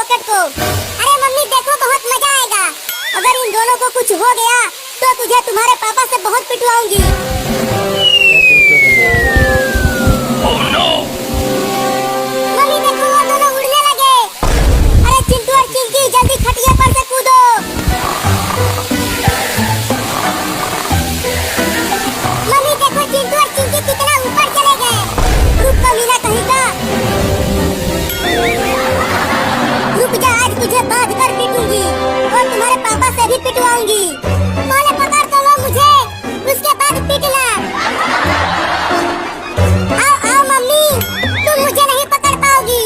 Rocket को। अरे mummy देखो बहुत मजा आएगा। अगर इन दोनों को कुछ हो गया तो तुझे तुम्हारे पापा से बहुत पिटवाऊंगी। मम्मी देखो वो दोनों उड़ने लगे। अरे चिंटू और चिंकी जल्दी खटिया पर से कूदो। मम्मी देखो चिंटू और चिंकी कितना ऊपर चले गए। रुक कमीना कहीं का। रुक जा, आज तुझे बांध कर पीटूंगी और तुम्हारे पापा से भी पिटवाऊंगी। पहले पकड़ तो लो मुझे, उसके बाद पीटना। आओ आओ मम्मी, तुम मुझे नहीं पकड़ पाओगी।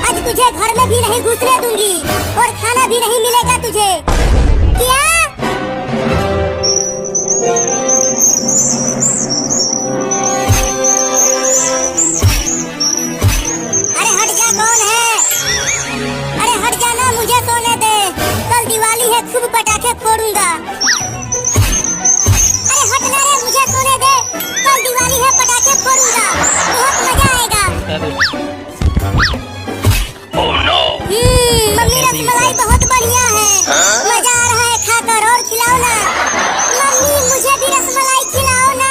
आज तुझे घर में भी नहीं घुसने दूंगी और खाना भी नहीं मिलेगा तुझे। क्या? अरे हट जा, कौन है? अरे हट जाना, मुझे सोने दे। कल दिवाली है, खूब पटाखे फोड़ूंगा। अरे हट ना रे, मुझे सोने दे। कल दिवाली है, पटाखे फोड़ूंगा, बहुत मजा आएगा। मम्मी रसमलाई बहुत बढ़िया है। मजा आ रहा है खाकर, और खिलाओ ना। मम्मी मुझे भी रसमलाई खिलाओ ना।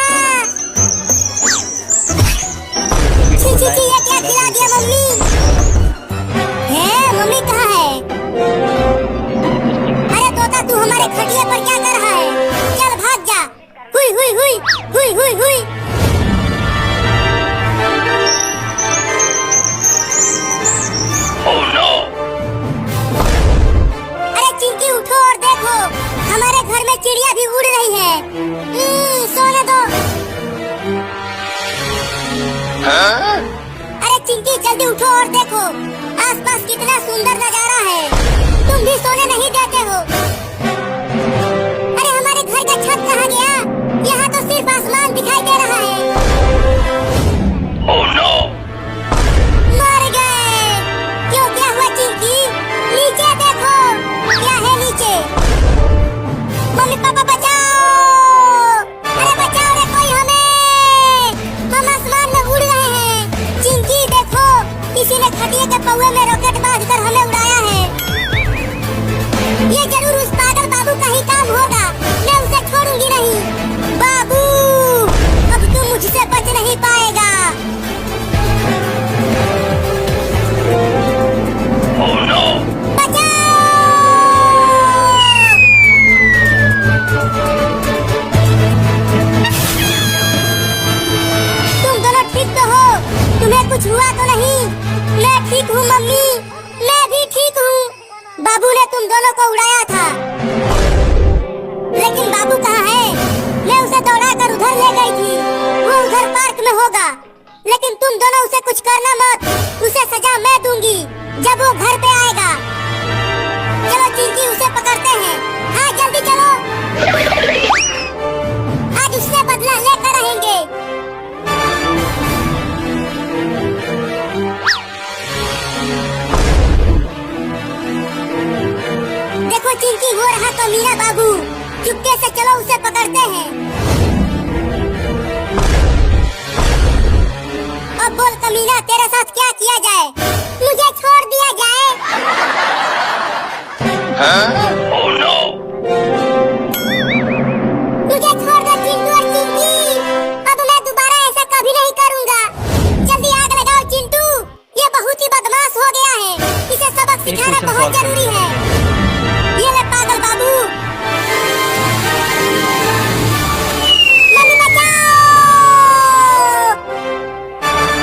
छी छी छी, ये क्या खिला दिया मम्मी? है मम्मी कहाँ है? अरे तोता तू हमारे खटिया पर क्या कर रहा है? चल भाग जा। हुई हुई हुई हुई हुई हुई। अरे चिंकी उठो और देखो, हमारे घर में चिड़िया भी उड़ रही है। सोने दो। अरे चिंकी जल्दी उठो और देखो, आसपास कितना सुंदर नजारा है। तुम भी सोने नहीं देते हो। अरे हमारे घर का छत कहाँ गया? यहाँ तो सिर्फ आसमान दिखाई दे रहा है। मर गए। क्यों, क्या हुआ चिंकी? नीचे देखो, क्या है नीचे? मम्मी पापा बचाओ। अरे बचाओ रे कोई हमें, हम आसमान में उड़ रहे हैं। चिंकी देखो, किसी ने खटिया के पौवे में रॉकेट बांधकर हमें उड़ाया है। ये जरूर उस पागल बाबू का ही काम होगा। मैं उसे छोड़ूंगी नहीं। बाबू, अब तू मुझसे बच नहीं पाएगा। बचाओ। तुम दोनों ठीक तो हो? तुम्हें कुछ हुआ तो नहीं? मैं ठीक हूँ मम्मी, मैं भी ठीक हूँ। बाबू ने तुम दोनों को उड़ाया था, लेकिन बाबू कहाँ है? मैं उसे दौड़ाकर उधर ले गई थी। वो उधर पार्क में होगा, लेकिन तुम दोनों उसे कुछ करना मत। उसे सजा मैं दूंगी जब वो घर पे आएगा। चलो चिंकी, उसे पकड़ते हैं। हाँ जल्दी चलो, आज उससे बदला लेकर रहेंगे। देखो चिंकी, हो रहा तो मीरा बाबू। चुपके से चलो, उसे पकड़ते हैं। अब बोल कमीना, तेरे साथ क्या किया जाए? मुझे छोड़ दिया जाए। मुझे छोड़ दो चिंटू और चिंकी। अब मैं दोबारा ऐसा कभी नहीं करूँगा। जल्दी आग लगाओ चिंटू, ये बहुत ही बदमाश हो गया है। इसे सबक सिखाना बहुत जरूरी है। ये ले पागल बाबू। मम्मी बचाओ।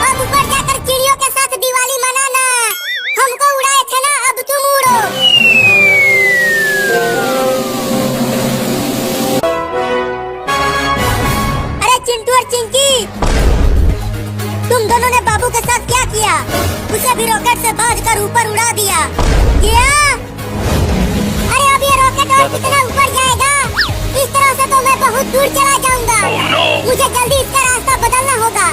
अब ऊपर जाकर चिड़ियों के साथ दिवाली मनाना। हमको उड़ाए थे ना, अब तुम उड़ो। अरे चिंटू और चिंकी, तुम दोनों ने बाबू के साथ क्या किया? उसे भी रॉकेट से बांधकर ऊपर उड़ा दिया। क्या? अरे अब ये रॉकेट और कितना ऊपर जाएगा? इस तरह से तो मैं बहुत दूर चला जाऊंगा। मुझे जल्दी इसका रास्ता बदलना होगा।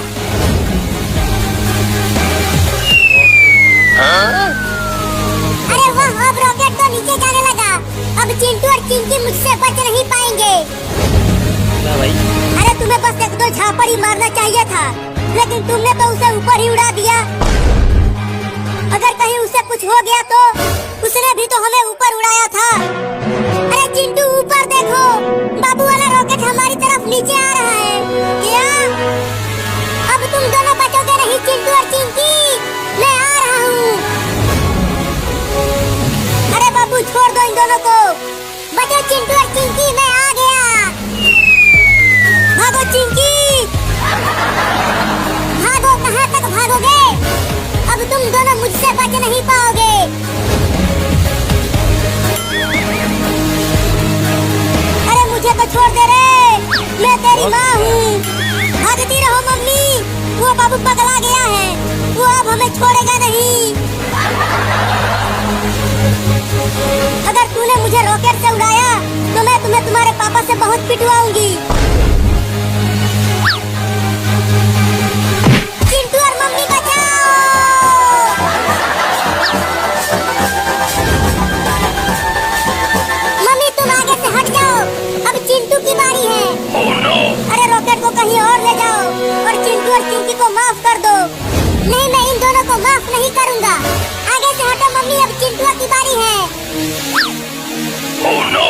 अरे वाह, अब रॉकेट तो नीचे जाने लगा। अब चिंटू और चिंकी मुझसे बच नहीं पाएंगे। अरे तुम्हें बस एक दो झापड़ ही मारना चाहिए था, लेकिन तुमने तो उसे ऊपर ही उड़ा दिया। अगर कहीं उसे कुछ हो गया तो उसने भी तो हमें ऊपर उड़ाया था। अरे चिंटू ऊपर देखो, बाबू वाला रॉकेट हमारी तरफ नीचे आ रहा है। क्या अब तुम दोनों बचोगे नहीं चिंटू और चिंकी? मैं आ रहा हूँ। अरे बाबू छोड़ दो इन दोनों को। बचो चिंटू और चिंकी, मैं आ गया। भागो चिंकी, भागो, कहाँ तक भागोगे? अब तुम दोनों मुझसे बच नहीं पाओगे। अरे मुझे तो छोड़ दे रे, मैं तेरी माँ हूँ। भागती रहो मम्मी, वो बाबू पगला गया है, वो अब हमें छोड़ेगा नहीं। अगर तूने मुझे रॉकेट से उड़ाया तो मैं तुम्हें तुम्हारे पापा से बहुत पिटवाऊंगी। चिंटू और मम्मी बचाओ। मम्मी तुम आगे से हट जाओ, अब चिंटू की बारी है। Oh, no. अरे रॉकेट को कहीं और ले जाओ और चिंटू और चिंकी को माफ कर दो। नहीं, मैं इन दोनों को माफ नहीं करूंगा। आगे से हटो मम्मी, अब चिंटू की बारी है। Oh, no.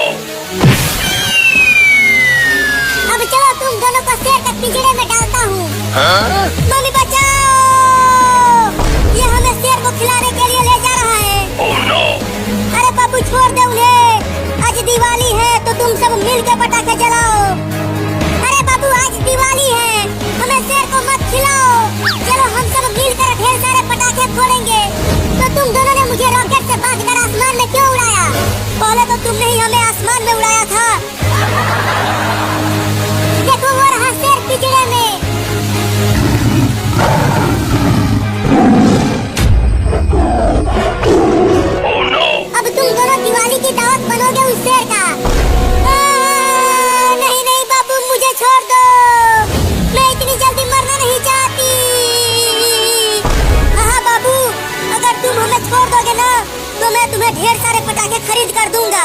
अब चलो तुम दोनों को शेर के पिंजरे में डालता हूँ। मम्मी बचाओ, ये हमें शेर को खिलाने के लिए ले जा रहा है। Oh, no. अरे बाबू छोड़ दे उन्हें, आज दिवाली है तो तुम सब मिल के पटाखे जलाओ। अरे बाबू आज दिवाली है, हमें शेर को मत खिलाओ। चलो हम सब मिलकर ढेर सारे पटाखे फोड़ेंगे। तो तुम दोनों ने मुझे रॉकेट से बांधकर आसमान में क्यों उड़ाया? पहले तो तुमने ही हमें आसमान में उड़ाया था। देखो वो रहा शेर पिंजरे में। Oh, no. अब तुम दोनों दिवाली की दावत बनोगे उस शेर का। नहीं नहीं बाबू मुझे छोड़ दो, मैं इतनी जल्दी मरना नहीं चाहती। हाँ बाबू, अगर तुम हमें छोड़ दोगे ना तो मैं तुम्हें ढेर सारे पटाखे खरीद कर दूंगा।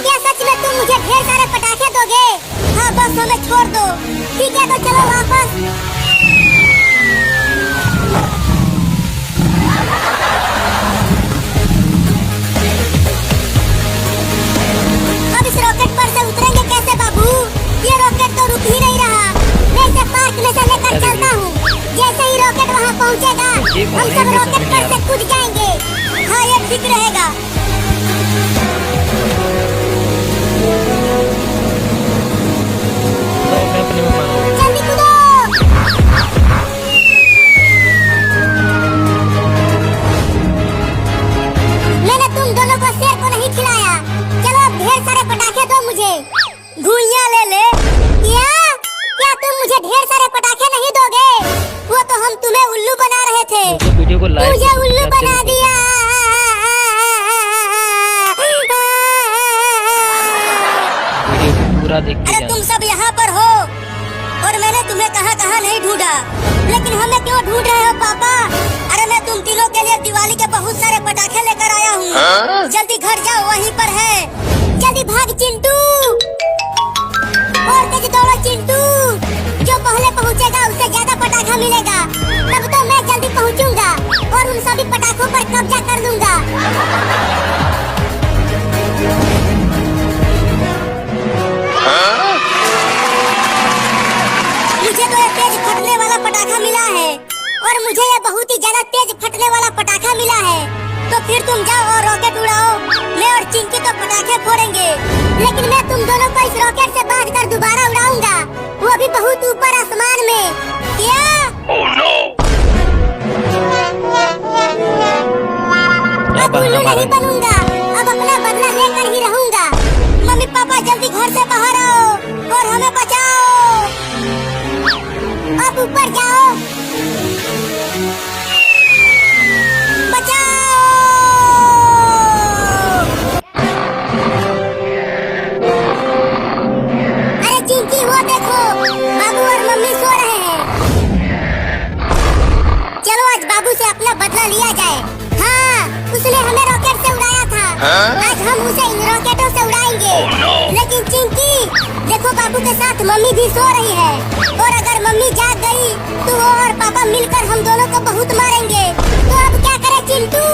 क्या सच में तुम मुझे ढेर सारे पटाखे दोगे? हाँ बस हमें छोड़ दो। ठीक है तो चलो वापस। अब इस रॉकेट पर से उतरेंगे कैसे बाबू? ये रॉकेट तो रुक ही नहीं रहा। मैं इसे पार्क में से लेकर चलता हूँ। जैसे ही रॉकेट वहाँ पहुँचेगा हम सब रॉकेट पर से कूद जाएंगे। हाँ ये ठीक रहेगा। जल्दी कूदो। मैंने तुम दोनों को शेर को नहीं खिलाया। चलो अब ढेर सारे पटाखे दो मुझे। घुइयां ले ले। क्या तुम मुझे ढेर सारे पटाखे नहीं दोगे? वो तो हम तुम्हें उल्लू बना रहे थे। वीडियो को लाइक मुझे उल्लू बना दिया। पूरा देख के अरे तुम सब यहाँ पर हो और मैंने तुम्हें कहाँ नहीं ढूंढा, लेकिन हमें क्यों ढूंढ रहे हो पापा? अरे मैं तुम तीनों के लिए दिवाली के बहुत सारे पटाखे लेकर आया हूँ। जल्दी घर जाओ, वहीं पर है। जल्दी भाग चिंटू, और तेज दौड़ो चिंटू। जो पहले पहुँचेगा उससे ज्यादा पटाखा मिलेगा। तब तो मैं जल्दी पहुँचूंगा और उन सभी पटाखों पर कब्जा कर लूंगा। मुझे तो ये तेज फटने वाला पटाखा मिला है और मुझे ये बहुत ही ज्यादा तेज फटने वाला पटाखा मिला है। तो फिर तुम जाओ और रॉकेट उड़ाओ। मैं और चिंकी तो पटाखे फोड़ेंगे, लेकिन मैं तुम दोनों को इस रॉकेट से बांधकर दोबारा उड़ाऊंगा, वो भी बहुत ऊपर आसमान में। क्या? Oh, no. अब उल्लू नहीं बनूंगा, अब अपना बदला लेकर ही रहूंगा। मम्मी पापा जल्दी घर से बाहर आओ और हमें बचाओ। अब ऊपर जाओ, बचाओ। अरे चिंकी वो देखो, बाबू और मम्मी सो रहे हैं। चलो आज बाबू से अपना बदला लिया जाए। हाँ, उसने हमें रॉकेट से उड़ाया था। आज हम उसे इन रॉकेटों से उड़ाएंगे। Oh, no. लेकिन चिंकी देखो, बाबू के साथ मम्मी भी सो रही है और अगर मम्मी जाग गई तो वो और पापा मिलकर हम दोनों को बहुत मारेंगे। तो अब क्या करें चिंटू?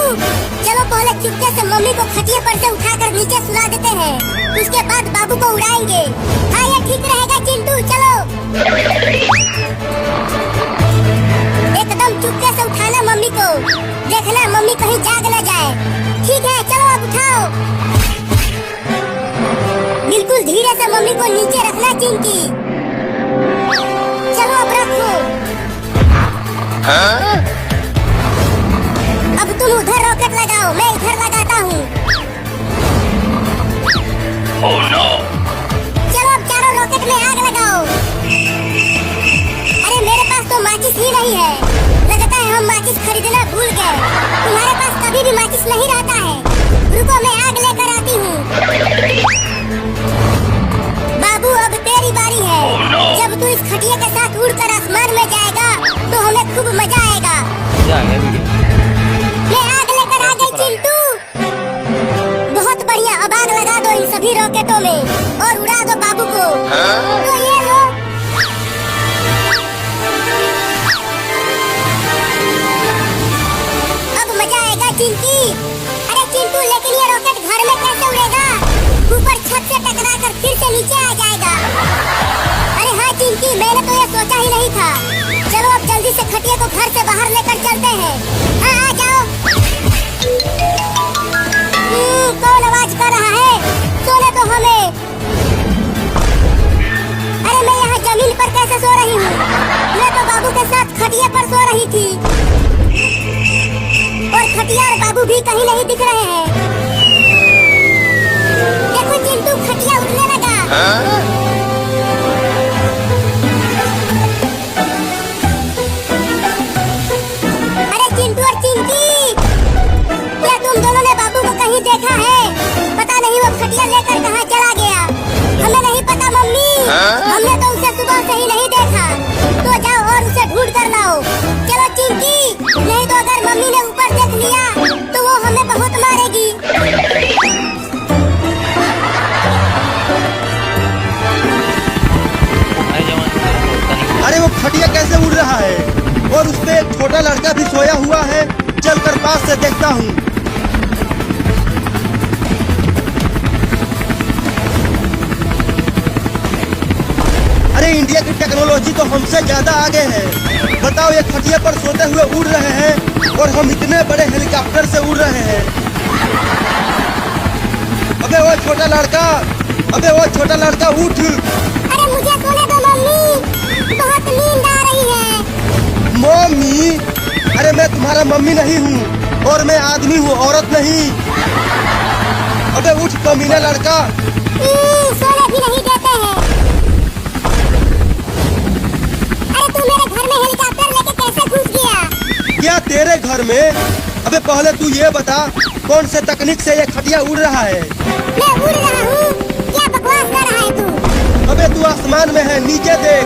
से मम्मी को खटिया पर से उठाकर नीचे सुला देते हैं। उसके बाद बाबू को उड़ाएंगे। हाँ ये ठीक रहेगा चिंटू, चलो। एकदम चुपके से उठाना मम्मी को, देखना मम्मी कहीं जाग न जाए। ठीक है चलो अब उठाओ। बिल्कुल धीरे से मम्मी को नीचे रखना चिंकी। चलो अब रखो। अब तुम उधर रॉकेट लगाओ, मैं इधर लगाता हूँ। Oh no! चलो अब चारों रॉकेट में आग लगाओ। अरे मेरे पास तो माचिस ही नहीं है। लगता है हम माचिस खरीदना भूल गए। तुम्हारे पास कभी भी माचिस नहीं रहता है। रुको मैं आग लेकर आती हूँ। बाबू अब तेरी बारी है। Oh no! जब तू इस खटिया के साथ उड़कर आसमान में जाएगा तो हमें खूब मजा आएगा। मैं आग लेकर आ गई चिंटू। बहुत बढ़िया, अब आग लगा दो इन सभी रॉकेटों में और उड़ा दो बाबू को। तो ये लो। अब मजा आएगा चिंकी। अरे चिंटू लेकिन ये रॉकेट घर में कैसे उड़ेगा? ऊपर छत से टकराकर फिर से नीचे आ जाएगा। अरे हाँ चिंकी, मैंने तो ये सोचा ही नहीं था। चलो अब जल्दी से खटिया को घर से बाहर लेकर चलते हैं। हाँ आ जाओ। कौन आवाज कर रहा है? सोने तो हमें। अरे मैं यहाँ जमीन पर कैसे सो रही हूँ? मैं तो बाबू के साथ खटिया पर सो रही थी और खटिया और बाबू भी कहीं नहीं दिख रहे हैं। देखो चिंटू, खटिया उड़ने लगा। नहीं देखा है, पता नहीं वो खटिया लेकर कहाँ चला गया। हमें नहीं पता मम्मी। हमने तो उसे सुबह से ही नहीं देखा। तो जाओ और उसे ढूंढ कर लाओ। चलो चिंकी, नहीं तो अगर मम्मी ने ऊपर देख लिया तो वो हमें बहुत मारेगी। अरे वो खटिया कैसे उड़ रहा है और उस पे एक छोटा लड़का भी सोया हुआ है। चलकर पास से देखता हूँ। अरे इंडिया की टेक्नोलॉजी तो हमसे ज्यादा आगे है। बताओ ये खटिया पर सोते हुए उड़ रहे हैं और हम इतने बड़े हेलीकॉप्टर से उड़ रहे हैं। अबे वो छोटा लड़का, अबे वो छोटा लड़का उठ। अरे मुझे सोने दो मम्मी, बहुत नींद आ रही है। मम्मी? अरे मैं तुम्हारा मम्मी नहीं हूँ और मैं आदमी हूँ, औरत नहीं। अबे उठ कमीना लड़का। सोने भी नहीं देते हैं। अरे तू मेरे घर में हेलीकॉप्टर लेके कैसे घुस गया? क्या तेरे घर में? अबे पहले तू ये बता, कौन से तकनीक से ये खटिया उड़ रहा है? मैं उड़ रहा हूँ? क्या बकवास कर रहा है तू? अबे तू आसमान में है, नीचे देख।